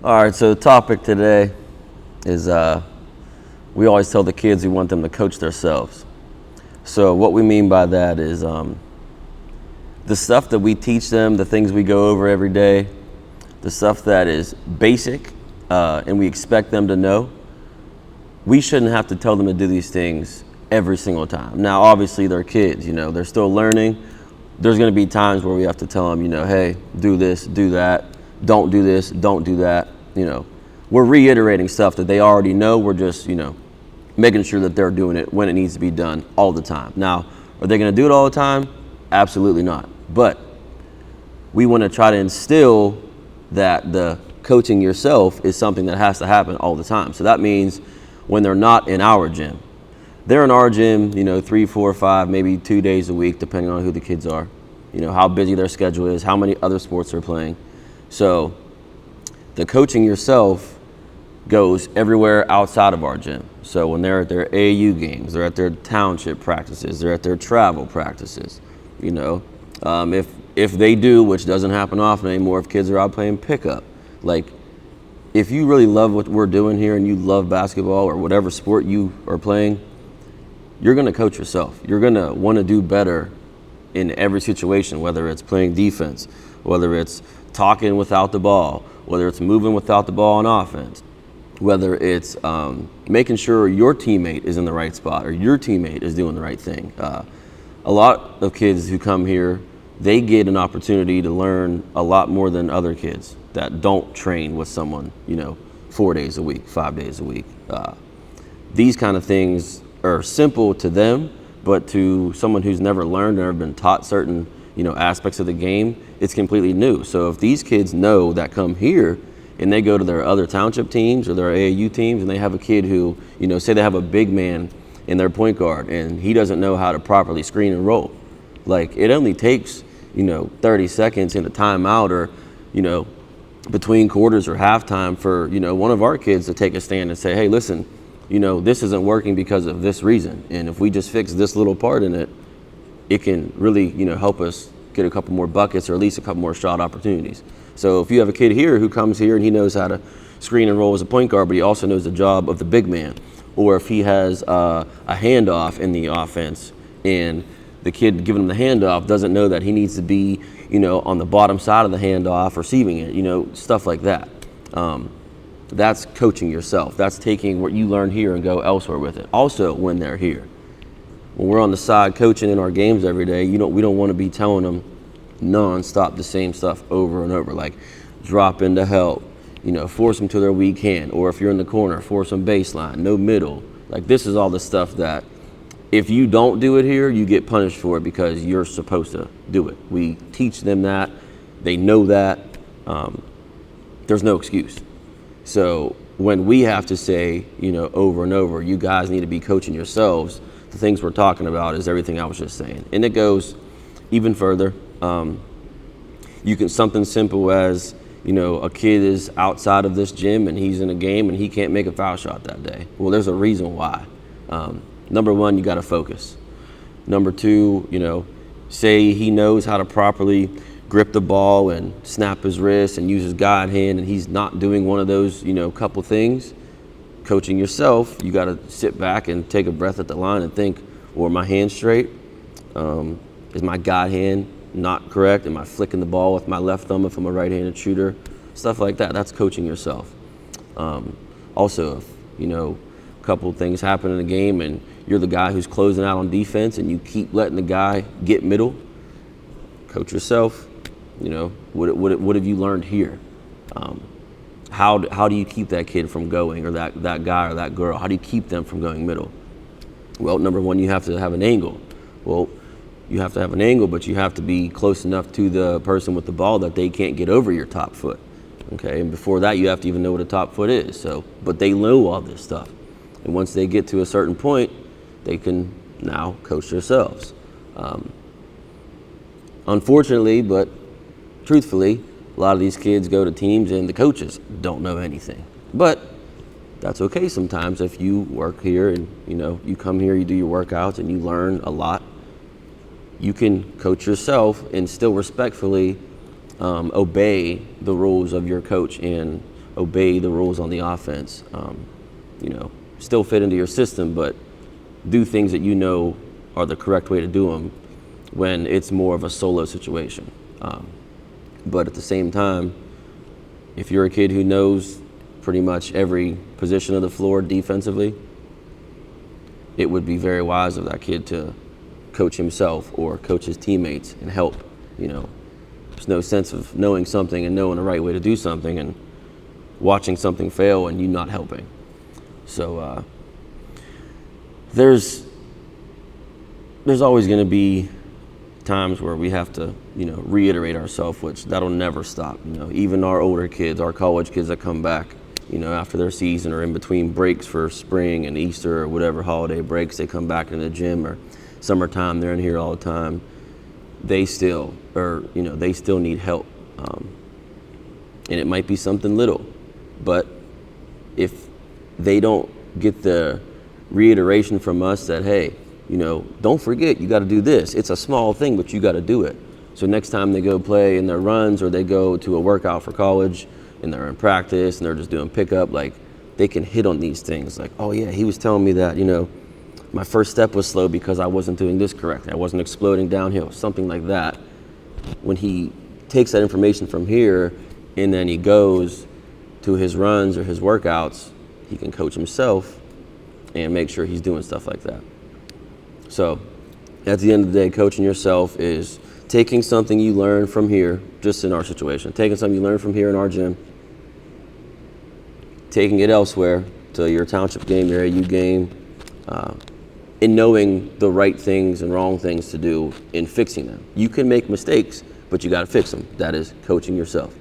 All right, so the topic today is we always tell the kids we want them to coach themselves. So what we mean by that is the stuff that we teach them, the things we go over every day, the stuff that is basic and we expect them to know, we shouldn't have to tell them to do these things every single time. Now, obviously, they're kids, they're still learning. There's going to be times where we have to tell them, hey, do this, do that, don't do this, don't do that. We're reiterating stuff that they already know. We're just, making sure that they're doing it when it needs to be done all the time. Now, are they going to do it all the time? Absolutely not. But we want to try to instill that the coaching yourself is something that has to happen all the time. So that means when they're not in our gym, they're in our gym, 3, 4, 5, maybe 2 days a week, depending on who the kids are, how busy their schedule is, how many other sports they're playing. So the coaching yourself goes everywhere outside of our gym. So when they're at their AAU games, they're at their township practices, they're at their travel practices, if they do, which doesn't happen often anymore, if kids are out playing pickup, if you really love what we're doing here and you love basketball or whatever sport you are playing, you're going to coach yourself. You're going to want to do better in every situation, whether it's playing defense, whether it's talking without the ball, whether it's moving without the ball on offense, whether it's making sure your teammate is in the right spot or your teammate is doing the right thing. A lot of kids who come here, they get an opportunity to learn a lot more than other kids that don't train with someone, 4 days a week, 5 days a week. These kind of things are simple to them, but to someone who's never learned or been taught certain, aspects of the game, it's completely new. So if these kids know that come here and they go to their other township teams or their AAU teams and they have a kid who, say they have a big man in their point guard and he doesn't know how to properly screen and roll. It only takes, 30 seconds in a timeout or, between quarters or halftime for, one of our kids to take a stand and say, hey, listen, this isn't working because of this reason. And if we just fix this little part in it, it can really, help us get a couple more buckets or at least a couple more shot opportunities. So if you have a kid here who comes here and he knows how to screen and roll as a point guard, but he also knows the job of the big man, or if he has a handoff in the offense and the kid giving him the handoff doesn't know that he needs to be, on the bottom side of the handoff receiving it, stuff like that. That's coaching yourself. That's taking what you learn here and go elsewhere with it. Also, when they're here, when we're on the side coaching in our games every day, we don't want to be telling them nonstop the same stuff over and over, like drop into help, force them to their weak hand, or if you're in the corner, force them baseline, no middle. This is all the stuff that if you don't do it here, you get punished for it because you're supposed to do it. We teach them that. They know that. There's no excuse. So when we have to say, over and over, you guys need to be coaching yourselves, the things we're talking about is everything I was just saying. And it goes even further. You can, something simple as, a kid is outside of this gym and he's in a game and he can't make a foul shot that day. Well, there's a reason why. Number one, you got to focus. Number two, say he knows how to properly grip the ball and snap his wrist and use his guide hand and he's not doing one of those, couple things. Coaching yourself, you got to sit back and take a breath at the line and think, well, are my hands straight? Is my guide hand not correct? Am I flicking the ball with my left thumb if I'm a right-handed shooter? Stuff like that. That's coaching yourself. Also, if, a couple things happen in the game and you're the guy who's closing out on defense and you keep letting the guy get middle, coach yourself. What have you learned here? How do you keep that kid from going, or that guy or that girl? How do you keep them from going middle? Well, number one, you have to have an angle. Well, you have to have an angle, but you have to be close enough to the person with the ball that they can't get over your top foot. Okay, and before that, you have to even know what a top foot is. So, but they know all this stuff. And once they get to a certain point, they can now coach themselves. Unfortunately, but truthfully, a lot of these kids go to teams and the coaches don't know anything. But that's okay sometimes if you work here and, you come here, you do your workouts and you learn a lot. You can coach yourself and still respectfully obey the rules of your coach and obey the rules on the offense. Still fit into your system, but do things that you know are the correct way to do them when it's more of a solo situation. But at the same time, if you're a kid who knows pretty much every position of the floor defensively, it would be very wise of that kid to coach himself or coach his teammates and help. There's no sense of knowing something and knowing the right way to do something and watching something fail and you not helping. So there's always going to be times where we have to, reiterate ourselves, which that'll never stop. Even our older kids, our college kids that come back, after their season or in between breaks for spring and Easter or whatever holiday breaks, they come back in the gym, or summertime, they're in here all the time. They still need help. And it might be something little, but if they don't get the reiteration from us that, hey, don't forget, you got to do this. It's a small thing, but you got to do it. So next time they go play in their runs or they go to a workout for college and they're in practice and they're just doing pickup, like, they can hit on these things. Like, oh yeah, he was telling me that, my first step was slow because I wasn't doing this correctly. I wasn't exploding downhill, something like that. When he takes that information from here and then he goes to his runs or his workouts, he can coach himself and make sure he's doing stuff like that. So at the end of the day, coaching yourself is taking something you learn from here, just in our situation, taking something you learn from here in our gym, taking it elsewhere to your township game, your AU game, and knowing the right things and wrong things to do in fixing them. You can make mistakes, but you got to fix them. That is coaching yourself.